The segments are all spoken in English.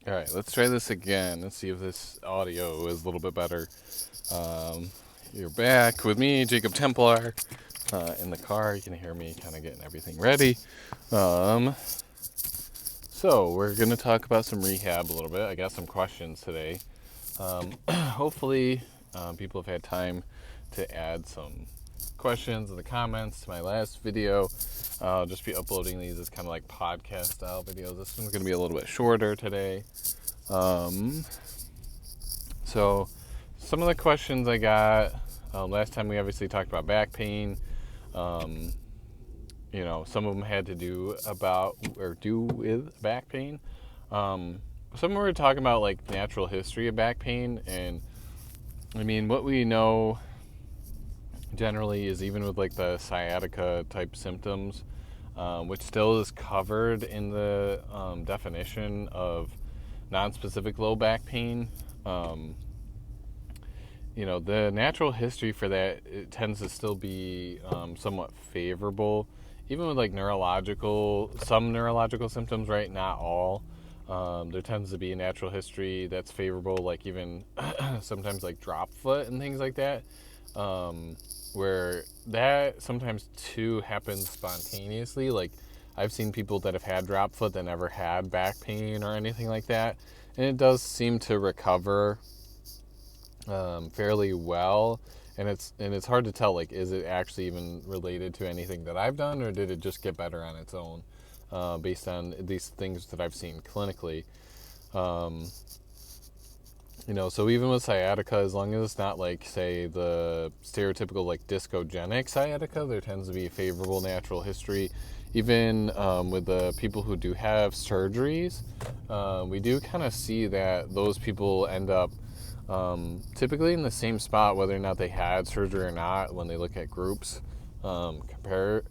All right, let's try this again. Let's see if this audio is a little bit better. Um, you're back with me, Jacob Templar, in the car. You can hear me kind of getting everything ready. Um, so we're going to talk about some rehab a little bit. I got some questions today. Hopefully, people have had time to add some questions in the comments to my last video. I'll just be uploading these as kind of like podcast style videos. This one's going to be a little bit shorter today. Um, so, some of the questions I got last time we obviously talked about back pain. Um, some of them had to do with back pain. Some were talking about like natural history of back pain, and I mean what we know generally is even with like the sciatica type symptoms, which still is covered in the definition of non-specific low back pain. The natural history for that, it tends to still be somewhat favorable, even with like some neurological symptoms, right? Not all. There tends to be a natural history that's favorable, like even sometimes like drop foot and things like that, where that sometimes too happens spontaneously. Like I've seen people that have had drop foot that never had back pain or anything like that, and it does seem to recover fairly well. And it's hard to tell, like, is it actually even related to anything that I've done, or did it just get better on its own, based on these things that I've seen clinically. um, so even with sciatica, as long as it's not like, say, the stereotypical like discogenic sciatica, there tends to be a favorable natural history. Even with the people who do have surgeries, we do kind of see that those people end up typically in the same spot, whether or not they had surgery or not, when they look at groups. Comparing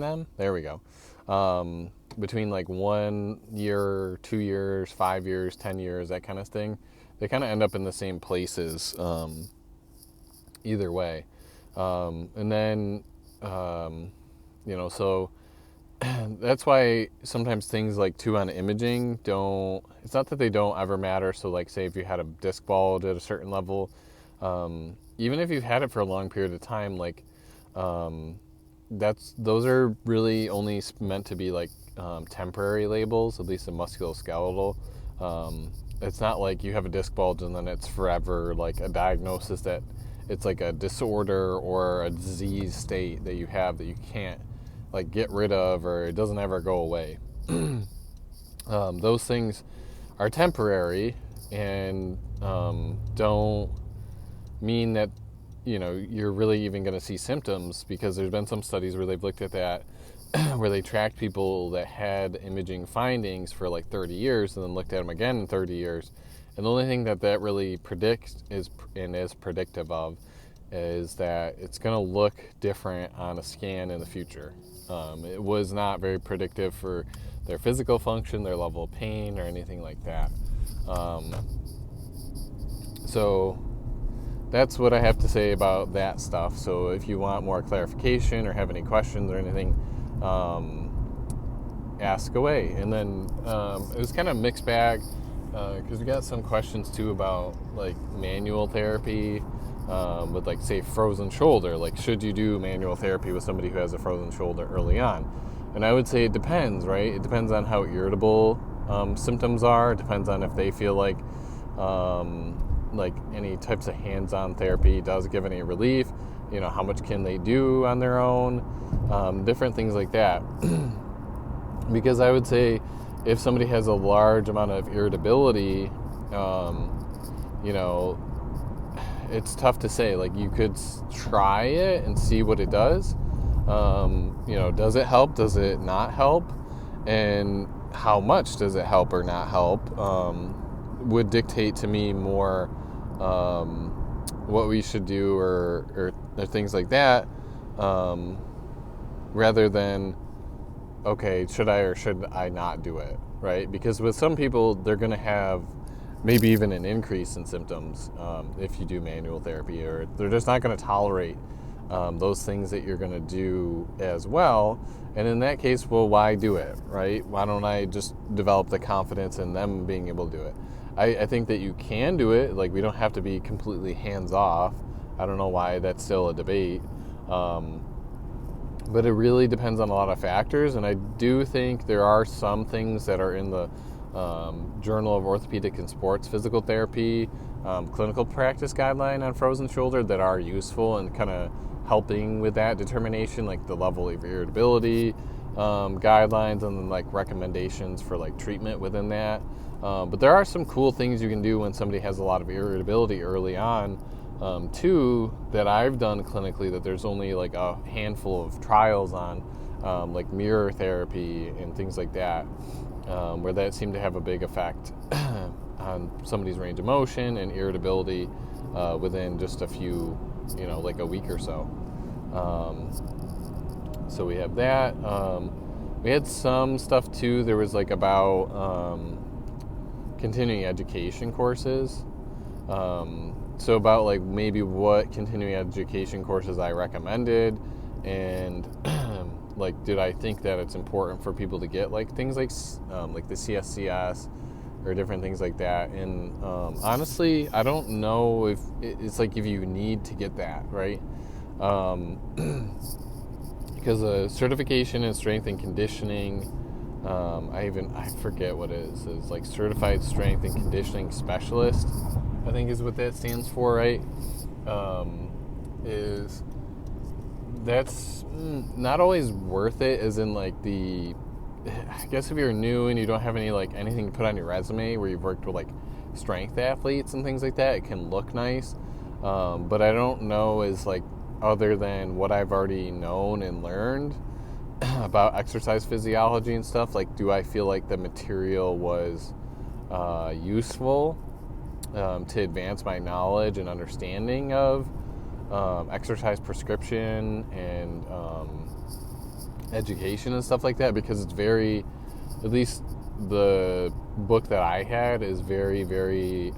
them, there we go, between like 1 year, 2 years, 5 years, 10 years, that kind of thing, they kind of end up in the same places, either way. And then, so that's why sometimes things like too on imaging don't, it's not that they don't ever matter. So like say if you had a disc bulge at a certain level, even if you've had it for a long period of time, like those are really only meant to be like temporary labels, at least in musculoskeletal. It's not like you have a disc bulge and then it's forever like a diagnosis that it's like a disorder or a disease state that you have that you can't like get rid of, or it doesn't ever go away. Those things are temporary and don't mean that you're really even going to see symptoms, because there's been some studies where they've looked at that where they tracked people that had imaging findings for like 30 years and then looked at them again in 30 years. And the only thing that really predicts is predictive of is that it's going to look different on a scan in the future. It was not very predictive for their physical function, their level of pain, or anything like that. So that's what I have to say about that stuff. So if you want more clarification or have any questions or anything, ask away. And then it was kind of a mixed bag, because we got some questions too about like manual therapy, with like say frozen shoulder. Like, should you do manual therapy with somebody who has a frozen shoulder early on? And I would say it depends, right? It depends on how irritable symptoms are. It depends on if they feel like any types of hands-on therapy does give any relief. How much can they do on their own? Different things like that. Because I would say if somebody has a large amount of irritability, it's tough to say. Like, you could try it and see what it does. Does it help? Does it not help? And how much does it help or not help? Would dictate to me more what we should do, or things like that, rather than, okay, should I or should I not do it, right? Because with some people, they're going to have maybe even an increase in symptoms if you do manual therapy, or they're just not going to tolerate those things that you're going to do as well. And in that case, well, why do it, right? Why don't I just develop the confidence in them being able to do it? I think that you can do it. Like, we don't have to be completely hands off. I don't know why that's still a debate. But it really depends on a lot of factors. And I do think there are some things that are in the Journal of Orthopedic and Sports Physical Therapy clinical practice guideline on frozen shoulder that are useful and kind of helping with that determination, like the level of irritability guidelines, and then like recommendations for like treatment within that. But there are some cool things you can do when somebody has a lot of irritability early on, too, that I've done clinically that there's only like a handful of trials on, like mirror therapy and things like that, where that seemed to have a big effect on somebody's range of motion and irritability within just a few, like a week or so. So we have that. We had some stuff too. There was like about continuing education courses. So about like maybe what continuing education courses I recommended, and like did I think that it's important for people to get like things like the CSCS or different things like that. And honestly, I don't know if it's like if you need to get that, right? Because a certification in strength and conditioning, I forget what it is. It's like certified strength and conditioning specialist, I think is what that stands for, right? Is that's not always worth it, as in like I guess if you're new and you don't have anything to put on your resume where you've worked with like strength athletes and things like that, it can look nice. But I don't know is like, other than what I've already known and learned about exercise physiology and stuff, like do I feel like the material was useful to advance my knowledge and understanding of exercise prescription and education and stuff like that, because it's very, at least the book that I had is very, very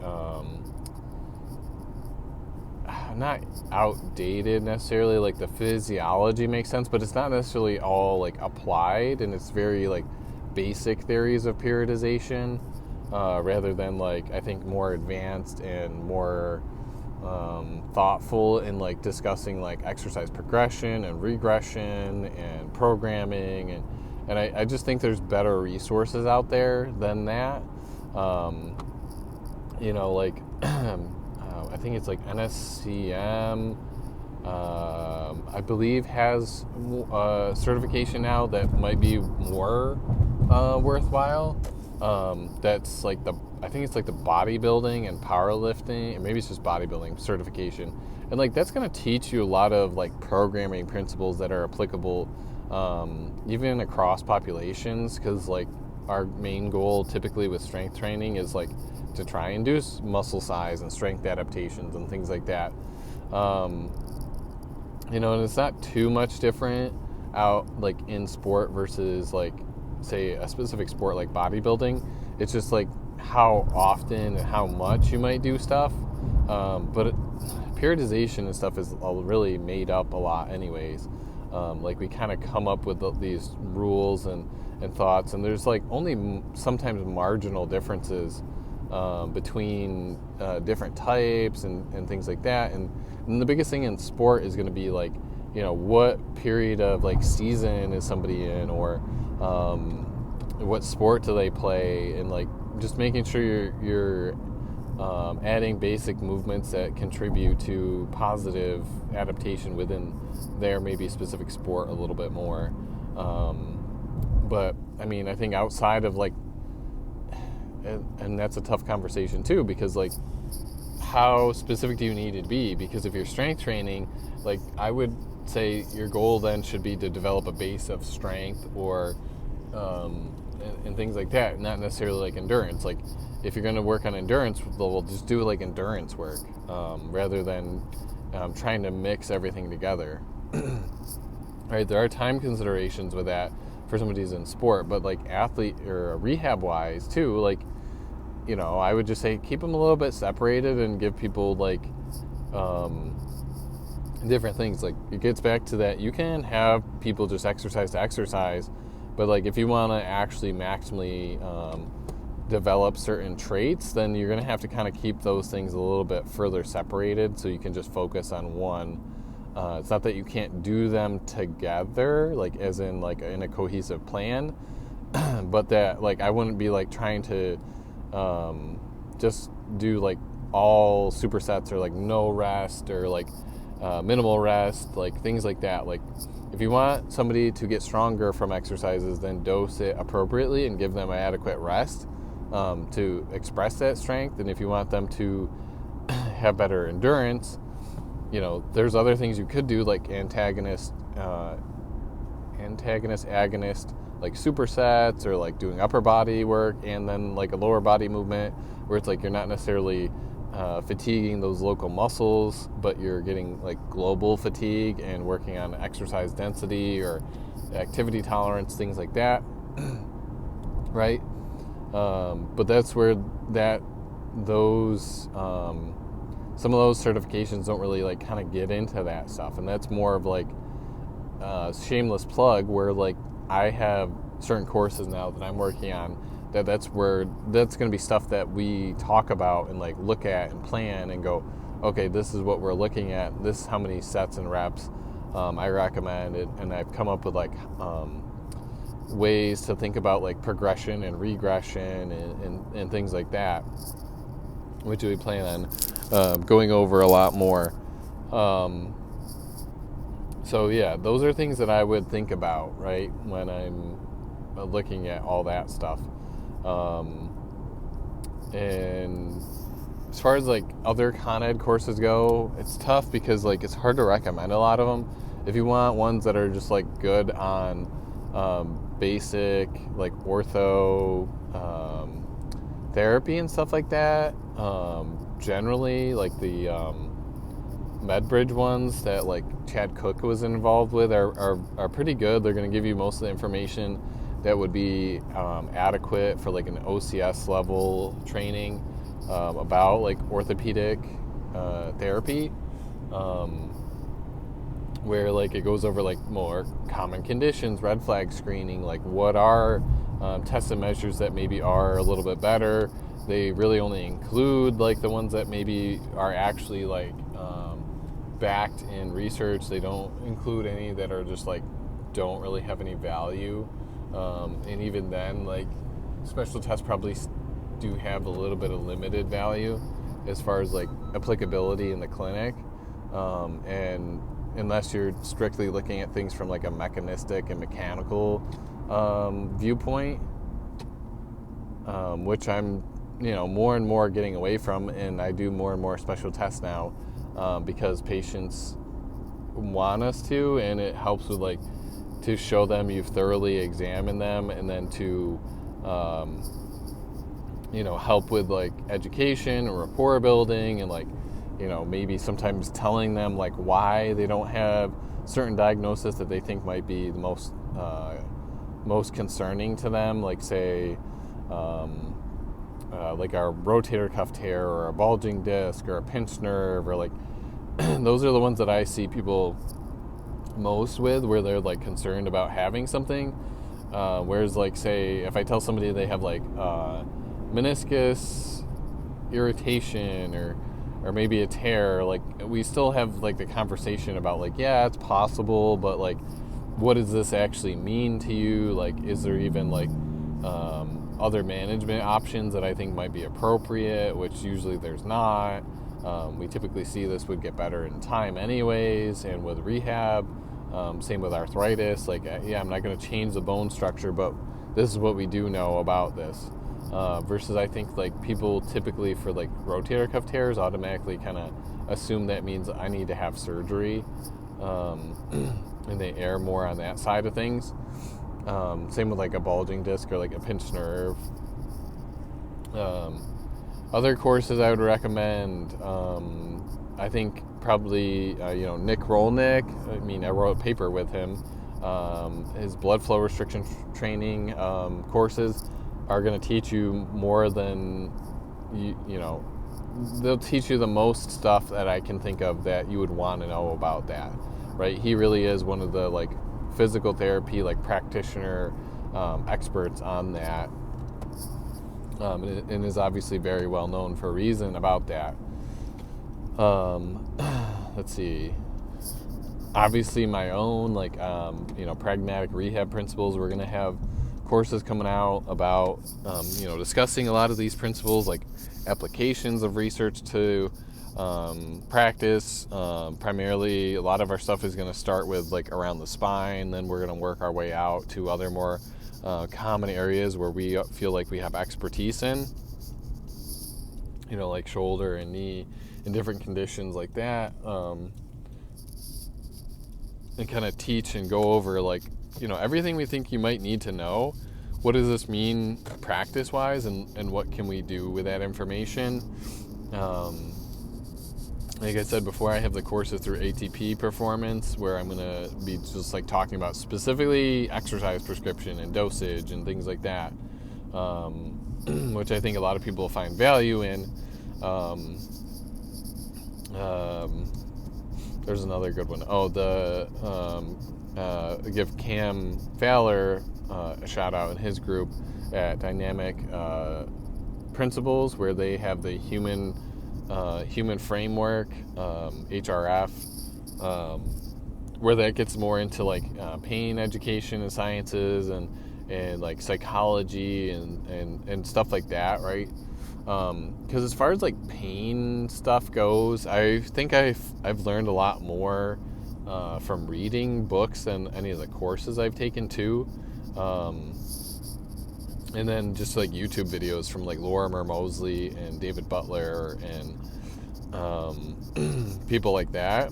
not outdated necessarily. Like the physiology makes sense, but it's not necessarily all like applied, and it's very like basic theories of periodization rather than like, I think, more advanced and more thoughtful in like discussing like exercise progression and regression and programming, and I just think there's better resources out there than that. Like I think it's like NSCM, I believe, has certification now that might be more worthwhile. That's like I think it's like the bodybuilding and powerlifting, and maybe it's just bodybuilding certification. And like that's going to teach you a lot of like programming principles that are applicable even across populations, because like our main goal typically with strength training is like to try and induce muscle size and strength adaptations and things like that. And it's not too much different out like in sport versus like, say, a specific sport like bodybuilding. It's just like how often and how much you might do stuff. But periodization and stuff is really made up a lot anyways. Like we kind of come up with these rules and thoughts, and there's like only sometimes marginal differences between different types and things like that. And the biggest thing in sport is going to be like, what period of like season is somebody in, or what sport do they play, and like just making sure you're adding basic movements that contribute to positive adaptation within their maybe specific sport a little bit more. But I mean, I think outside of like, and that's a tough conversation too, because like how specific do you need to be? Because if you're strength training, like I would say your goal then should be to develop a base of strength or and things like that, not necessarily like endurance. Like if you're going to work on endurance, we'll just do like endurance work rather than trying to mix everything together. Right, there are time considerations with that for somebody who's in sport, but like athlete or rehab wise too, like, I would just say keep them a little bit separated and give people like different things. Like, it gets back to that you can have people just exercise to exercise, but like if you want to actually maximally develop certain traits, then you're going to have to kind of keep those things a little bit further separated so you can just focus on one. It's not that you can't do them together, like as in like in a cohesive plan, but that like I wouldn't be like trying to just do like all supersets or like no rest or like minimal rest, like things like that. Like if you want somebody to get stronger from exercises, then dose it appropriately and give them adequate rest to express that strength. And if you want them to have better endurance, there's other things you could do, like antagonist, agonist, like supersets, or like doing upper body work and then like a lower body movement where it's like you're not necessarily fatiguing those local muscles, but you're getting like global fatigue and working on exercise density or activity tolerance, things like that, right? But that's where those some of those certifications don't really like kind of get into that stuff, and that's more of like shameless plug where like I have certain courses now that I'm working on that's going to be stuff that we talk about and like look at and plan and go, okay, this is what we're looking at, this is how many sets and reps I recommend it, and I've come up with like ways to think about like progression and regression and things like that, which we plan on going over a lot more. So yeah, those are things that I would think about, right, when I'm looking at all that stuff. And as far as like other Con Ed courses go, it's tough because like it's hard to recommend a lot of them. If you want ones that are just like good on basic like ortho therapy and stuff like that, generally like the MedBridge ones that like Chad Cook was involved with are pretty good. They're going to give you most of the information that would be adequate for like an OCS level training about like orthopedic therapy, where like it goes over like more common conditions, red flag screening, like what are tests and measures that maybe are a little bit better. They really only include like the ones that maybe are actually like backed in research. They don't include any that are just like don't really have any value, and even then like special tests probably do have a little bit of limited value as far as like applicability in the clinic, and unless you're strictly looking at things from like a mechanistic and mechanical viewpoint, which I'm more and more getting away from, and I do more and more special tests now because patients want us to, and it helps with like to show them you've thoroughly examined them, and then to help with like education and rapport building, and like maybe sometimes telling them like why they don't have certain diagnosis that they think might be the most concerning to them, like say like our rotator cuff tear or a bulging disc or a pinched nerve, or like those are the ones that I see people most with, where they're like concerned about having something, whereas like say if I tell somebody they have like meniscus irritation or maybe a tear, like we still have like the conversation about like, yeah, it's possible, but like what does this actually mean to you? Like, is there even like other management options that I think might be appropriate, which usually there's not. We typically see this would get better in time anyways, and with rehab, same with arthritis. Like, yeah, I'm not going to change the bone structure, but this is what we do know about this. Versus I think like people typically for like rotator cuff tears automatically kind of assume that means I need to have surgery, and they err more on that side of things. Same with like a bulging disc or like a pinched nerve. Other courses I would recommend, I think probably Nick Rolnick. I mean, I wrote a paper with him. His blood flow restriction training courses are going to teach you more than they'll teach you the most stuff that I can think of that you would want to know about that, right? He really is one of the like physical therapy like practitioner experts on that, and is obviously very well known for a reason about that. Let's see. Obviously, my own like pragmatic rehab principles. We're gonna have courses coming out about discussing a lot of these principles, like applications of research to practice. Primarily, a lot of our stuff is going to start with like around the spine, then we're going to work our way out to other more common areas where we feel like we have expertise in, like shoulder and knee and different conditions like that, and kind of teach and go over like everything we think you might need to know. What does this mean practice wise, and what can we do with that information? Like I said before, I have the courses through ATP Performance where I'm going to be just like talking about specifically exercise prescription and dosage and things like that, which I think a lot of people find value in. There's another good one. Give Cam Fowler a shout out in his group at Dynamic Principles, where they have the human framework, HRF, where that gets more into like pain education and sciences and like psychology and stuff like that, right? Because as far as like pain stuff goes, I think I've learned a lot more from reading books than any of the courses I've taken too. And then just like YouTube videos from like Lorimer Mosley and David Butler and people like that.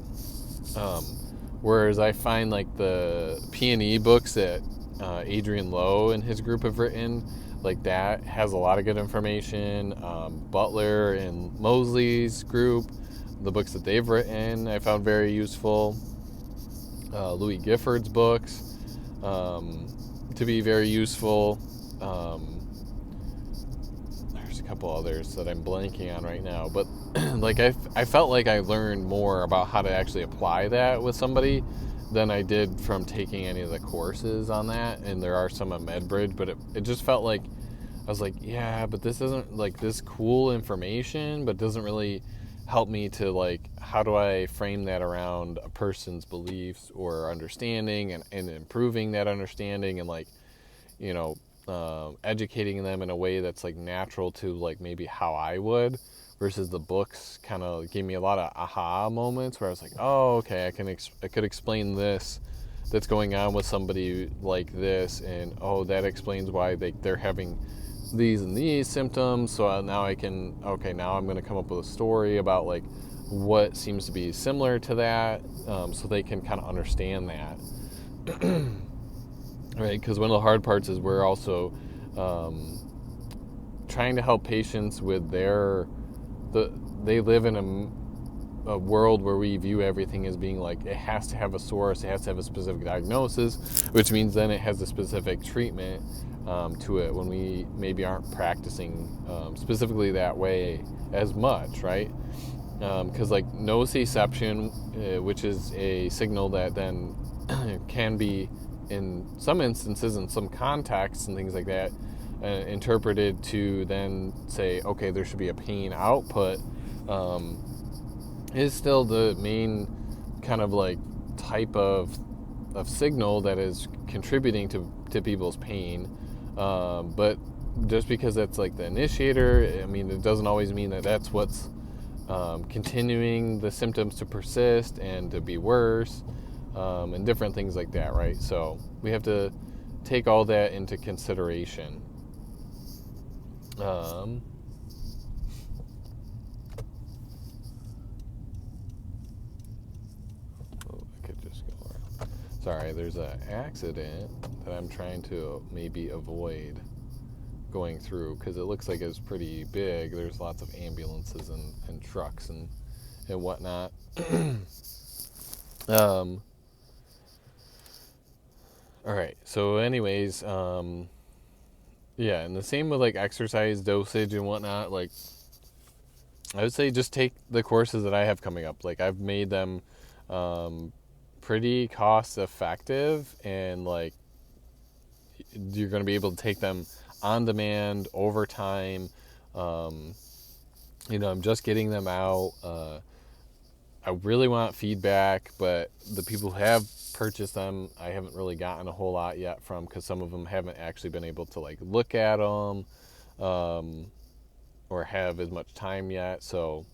Whereas I find like the P&E books that Adrian Lowe and his group have written, like that has a lot of good information. Butler and Mosley's group, the books that they've written, I found very useful. Louis Gifford's books to be very useful. There's a couple others that I'm blanking on right now, but like I felt like I learned more about how to actually apply that with somebody than I did from taking any of the courses on that. And there are some at MedBridge, but it just felt like I was like, yeah, but this isn't like this cool information, but doesn't really help me to like, how do I frame that around a person's beliefs or understanding and improving that understanding and like, educating them in a way that's like natural to like maybe how I would, versus the books kind of gave me a lot of aha moments where I was like, oh, okay, I could explain this that's going on with somebody like this, and oh, that explains why they're having these and these symptoms. So now now I'm going to come up with a story about like what seems to be similar to that, so they can kind of understand that. Right, because one of the hard parts is we're also trying to help patients with they live in a world where we view everything as being like it has to have a source, it has to have a specific diagnosis, which means then it has a specific treatment to it, when we maybe aren't practicing specifically that way as much, right? Because like nociception, which is a signal that then can be, in some instances, in some contexts and things like that, interpreted to then say, okay, there should be a pain output, is still the main kind of like type of signal that is contributing to people's pain. But just because that's like the initiator, I mean, it doesn't always mean that that's what's continuing the symptoms to persist and to be worse, and different things like that, right? So we have to take all that into consideration. I could just go around. Sorry, there's an accident that I'm trying to maybe avoid going through, because it looks like it's pretty big. There's lots of ambulances and trucks and whatnot. All right, so anyways, yeah, and the same with like exercise dosage and whatnot. Like I would say just take the courses that I have coming up. Like, I've made them pretty cost effective, and like you're going to be able to take them on demand over time. Um, I'm just getting them out. I really want feedback, but the people who have purchased them, I haven't really gotten a whole lot yet from, because some of them haven't actually been able to like look at them or have as much time yet. So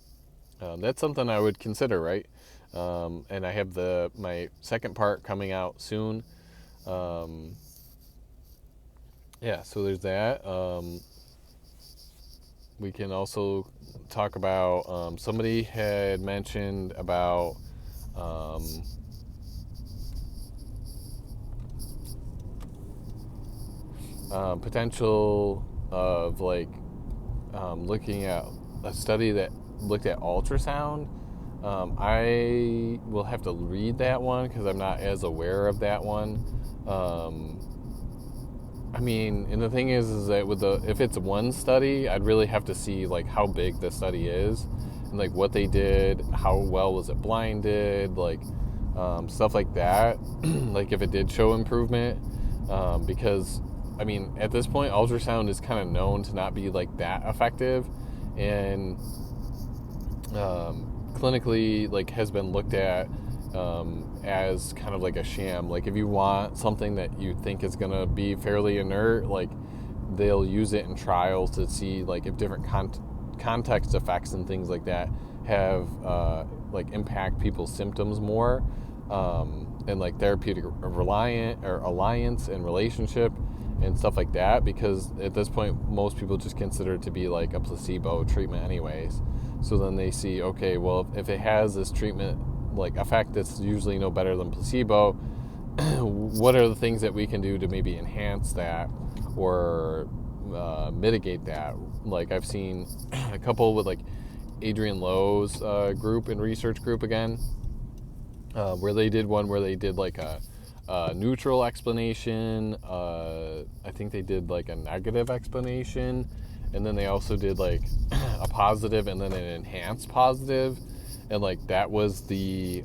that's something I would consider, right? And I have my second part coming out soon. Um, yeah, so there's that. We can also talk about, somebody had mentioned about um, potential of like looking at a study that looked at ultrasound. I will have to read that one because I'm not as aware of that one. Um, I mean, and the thing is that if it's one study, I'd really have to see like how big the study is, and like what they did, how well was it blinded, like stuff like that. Like if it did show improvement, because I mean at this point ultrasound is kind of known to not be like that effective, and clinically like has been looked at as kind of like a sham. Like if you want something that you think is going to be fairly inert, like they'll use it in trials to see like if different context effects and things like that have like impact people's symptoms more, and like therapeutic reliant or alliance and relationship and stuff like that, because at this point most people just consider it to be like a placebo treatment anyways. So then they see, okay, well, if it has this treatment like effect that's usually no better than placebo, what are the things that we can do to maybe enhance that or mitigate that? Like I've seen a couple with like Adrian Lowe's group and research group again, where they did one where they did like a neutral explanation. I think they did like a negative explanation, and then they also did like a positive and then an enhanced positive, and like that was the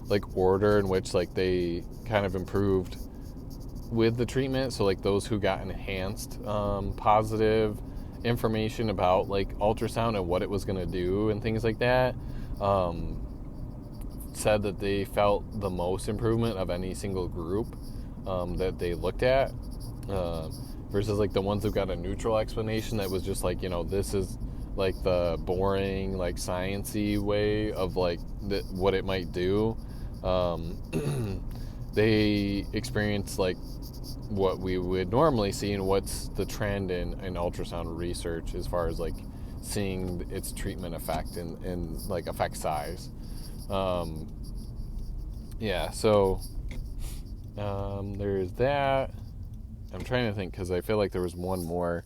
like order in which like they kind of improved with the treatment. So like those who got enhanced positive information about like ultrasound and what it was going to do and things like that, said that they felt the most improvement of any single group that they looked at, versus like the ones who got a neutral explanation that was just like, this is like the boring like sciencey way of like what it might do. They experience like what we would normally see, and what's the trend in ultrasound research as far as like seeing its treatment effect and like effect size. Yeah, so there's that. I'm trying to think because I feel like there was one more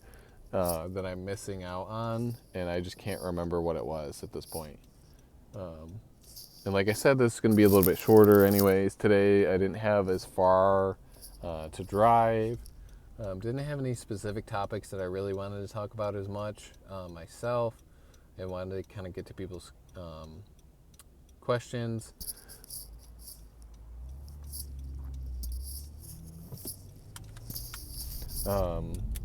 that I'm missing out on, and I just can't remember what it was at this point. And like I said, this is going to be a little bit shorter anyways. Today I didn't have as far to drive. Didn't have any specific topics that I really wanted to talk about as much myself. I wanted to kind of get to people's questions.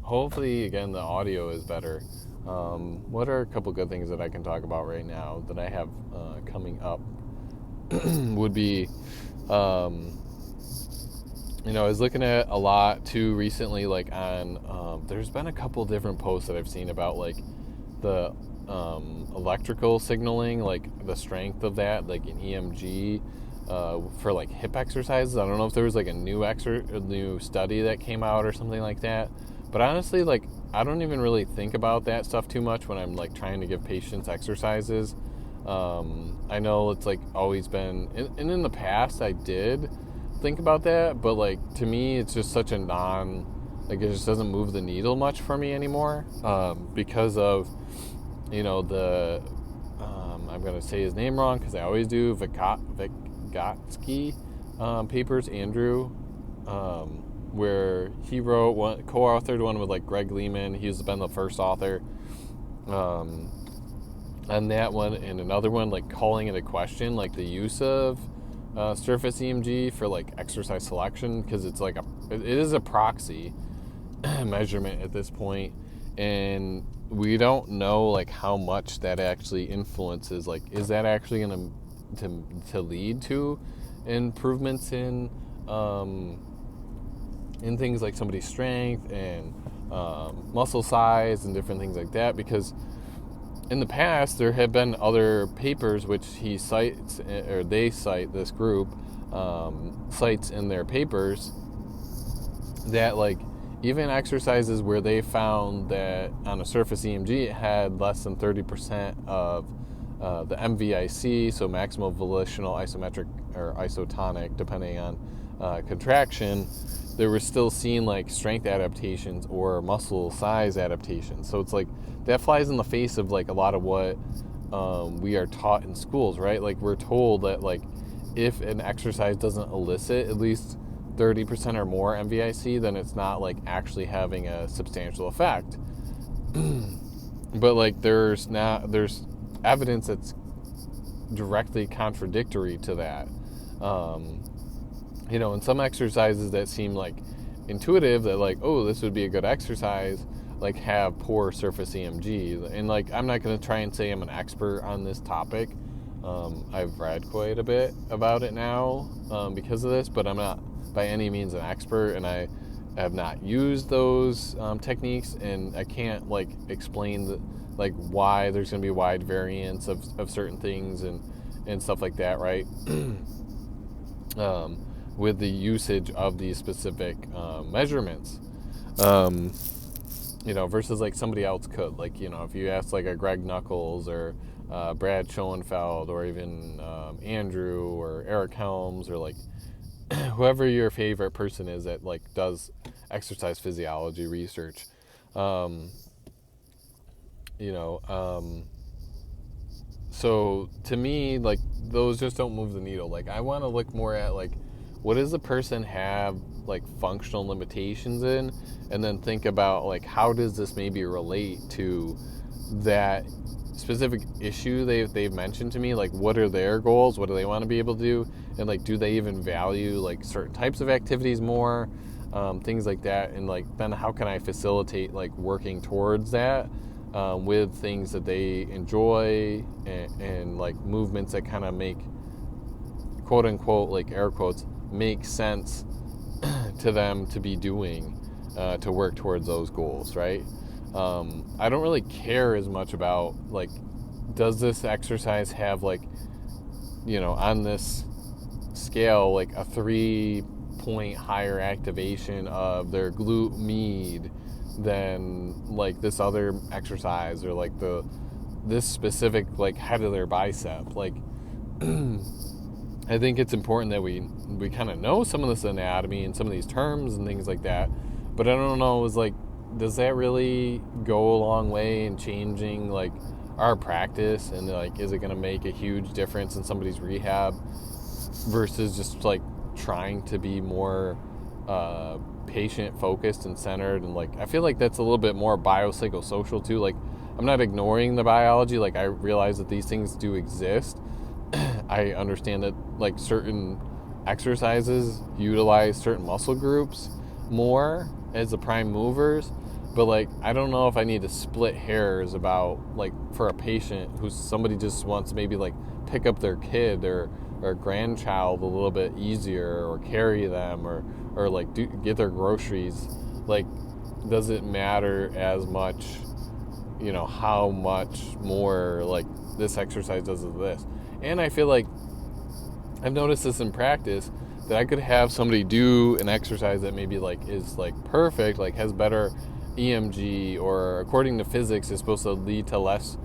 Hopefully, again, the audio is better. What are a couple good things that I can talk about right now that I have coming up? Would be, I was looking at a lot too recently, like on, there's been a couple different posts that I've seen about like the electrical signaling, like the strength of that, like an EMG for like hip exercises. I don't know if there was like a new study that came out or something like that. But honestly, like I don't even really think about that stuff too much when I'm like trying to give patients exercises. I know it's like always been, and in the past I did think about that, but like to me it's just such a like it just doesn't move the needle much for me anymore, because of the I'm gonna say his name wrong because I always do, Vygotsky papers, Andrew, where he wrote one, co-authored one with like Greg Lehman. He's been the first author, on that one, and another one like calling into question like the use of surface EMG for like exercise selection, because it is a proxy measurement at this point, and we don't know like how much that actually influences, like is that actually going to lead to improvements in things like somebody's strength and muscle size and different things like that. Because in the past there have been other papers which he cites, or they cite, this group cites in their papers, that like even exercises where they found that on a surface EMG it had less than 30% of the MVIC, so maximal volitional isometric or isotonic, depending on contraction, they were still seeing like strength adaptations or muscle size adaptations. So it's like that flies in the face of like a lot of what we are taught in schools, right? Like we're told that like if an exercise doesn't elicit at least 30% or more MVIC, then it's not like actually having a substantial effect. But like there's evidence that's directly contradictory to that. In some exercises that seem like intuitive, that like, oh, this would be a good exercise, like have poor surface EMG. And like I'm not going to try and say I'm an expert on this topic. I've read quite a bit about it now because of this, but I'm not by any means an expert, and I have not used those techniques, and I can't like explain why there's going to be wide variance of certain things and stuff like that, right? With the usage of these specific measurements, versus like somebody else could, like, if you ask like a Greg Knuckles or Brad Schoenfeld, or even Andrew or Eric Helms, or like whoever your favorite person is that like does exercise physiology research, so to me, like those just don't move the needle. Like I want to look more at like what does the person have like functional limitations in, and then think about like how does this maybe relate to that specific issue they've mentioned to me. Like what are their goals, what do they want to be able to do, and like do they even value like certain types of activities more, things like that. And like then how can I facilitate like working towards that with things that they enjoy, and like movements that kind of make, quote unquote, like air quotes, make sense to them to be doing to work towards those goals, right? I don't really care as much about like, does this exercise have like, on this scale, like a 3-point higher activation of their glute med than like this other exercise, or like this specific like head of their bicep. Like I think it's important that we kind of know some of this anatomy and some of these terms and things like that, but I don't know, is like, does that really go a long way in changing like our practice, and like is it going to make a huge difference in somebody's rehab versus just like trying to be more patient focused and centered? And like I feel like that's a little bit more biopsychosocial too. Like I'm not ignoring the biology, like I realize that these things do exist. I understand that like certain exercises utilize certain muscle groups more as the prime movers, but like I don't know if I need to split hairs about like for a patient who's somebody just wants to maybe like pick up their kid or grandchild a little bit easier, or carry them, or like get their groceries. Like, does it matter as much, how much more like this exercise does of this? And I feel like I've noticed this in practice, that I could have somebody do an exercise that maybe like is like perfect, like has better EMG, or according to physics is supposed to lead to less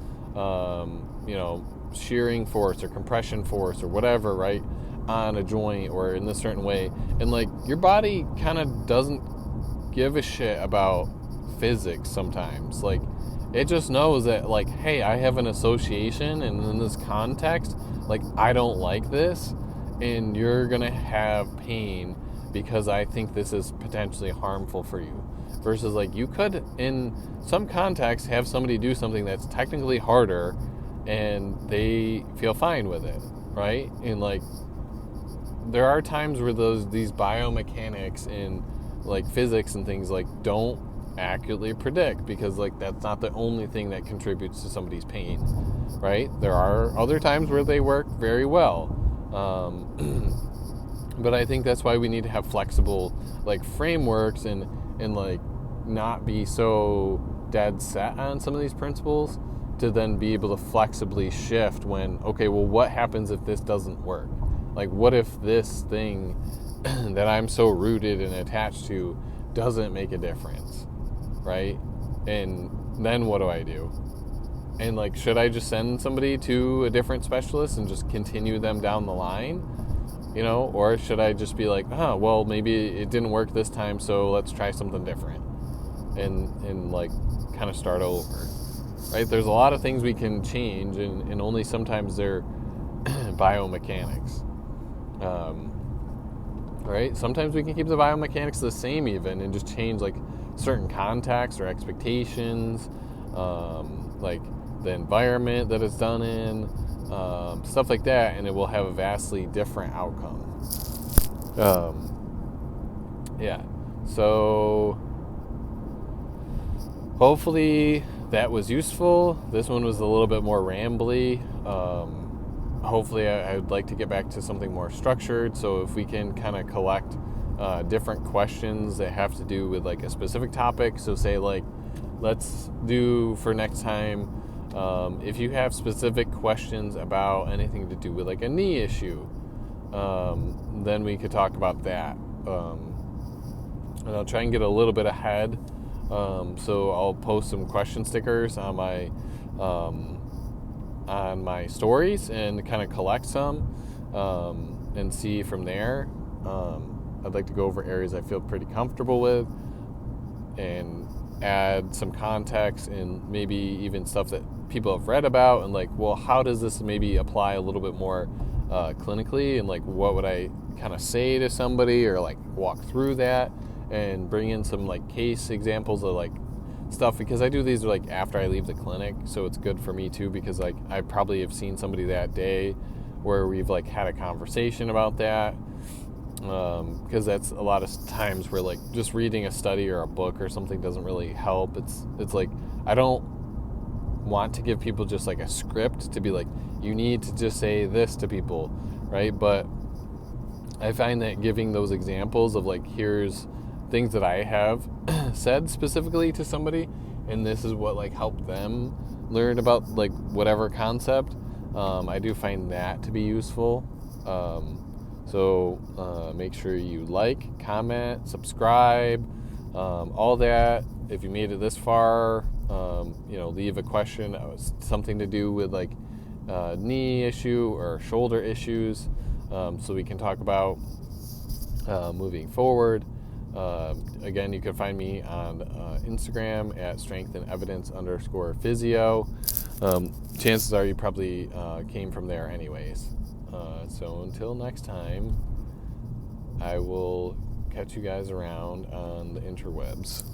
shearing force or compression force or whatever, right, on a joint or in this certain way. And like your body kind of doesn't give a shit about physics sometimes. Like it just knows that like, hey, I have an association, and in this context, like I don't like this, and you're gonna have pain because I think this is potentially harmful for you. versus like you could in some contexts have somebody do something that's technically harder and they feel fine with it, right? And like there are times where these biomechanics in like physics and things like don't accurately predict, because like that's not the only thing that contributes to somebody's pain, right? There are other times where they work very well, but I think that's why we need to have flexible like frameworks and like not be so dead set on some of these principles, to then be able to flexibly shift when, okay, well, what happens if this doesn't work? Like, what if this thing that I'm so rooted and attached to doesn't make a difference, right? And then what do I do? And like, should I just send somebody to a different specialist and just continue them down the line, you know? Or should I just be like, well, maybe it didn't work this time, so let's try something different and like kind of start over, right? There's a lot of things we can change, and only sometimes they're biomechanics. Right? Sometimes we can keep the biomechanics the same even and just change like certain contexts or expectations, like the environment that it's done in, stuff like that, and it will have a vastly different outcome. Yeah. So hopefully that was useful. This one was a little bit more rambly. Hopefully I would like to get back to something more structured. So if we can kind of collect different questions that have to do with like a specific topic. So say like, let's do for next time, if you have specific questions about anything to do with like a knee issue, then we could talk about that. And I'll try and get a little bit ahead. So I'll post some question stickers on my stories and kind of collect some, and see from there. I'd like to go over areas I feel pretty comfortable with and add some context and maybe even stuff that people have read about, and like, well, how does this maybe apply a little bit more clinically, and like what would I kind of say to somebody, or like walk through that and bring in some like case examples of like stuff, because I do these like after I leave the clinic, so it's good for me too, because like I probably have seen somebody that day where we've like had a conversation about that, because that's a lot of times where like just reading a study or a book or something doesn't really help. It's like I don't want to give people just like a script to be like, you need to just say this to people, right? But I find that giving those examples of like, here's things that I have said specifically to somebody, and this is what like helped them learn about like whatever concept, I do find that to be useful. So make sure you like, comment, subscribe, all that. If you made it this far, leave a question, something to do with like knee issue or shoulder issues, so we can talk about moving forward. Again, you can find me on Instagram at strengthandevidence_physio. Chances are you probably came from there anyways. So until next time, I will catch you guys around on the interwebs.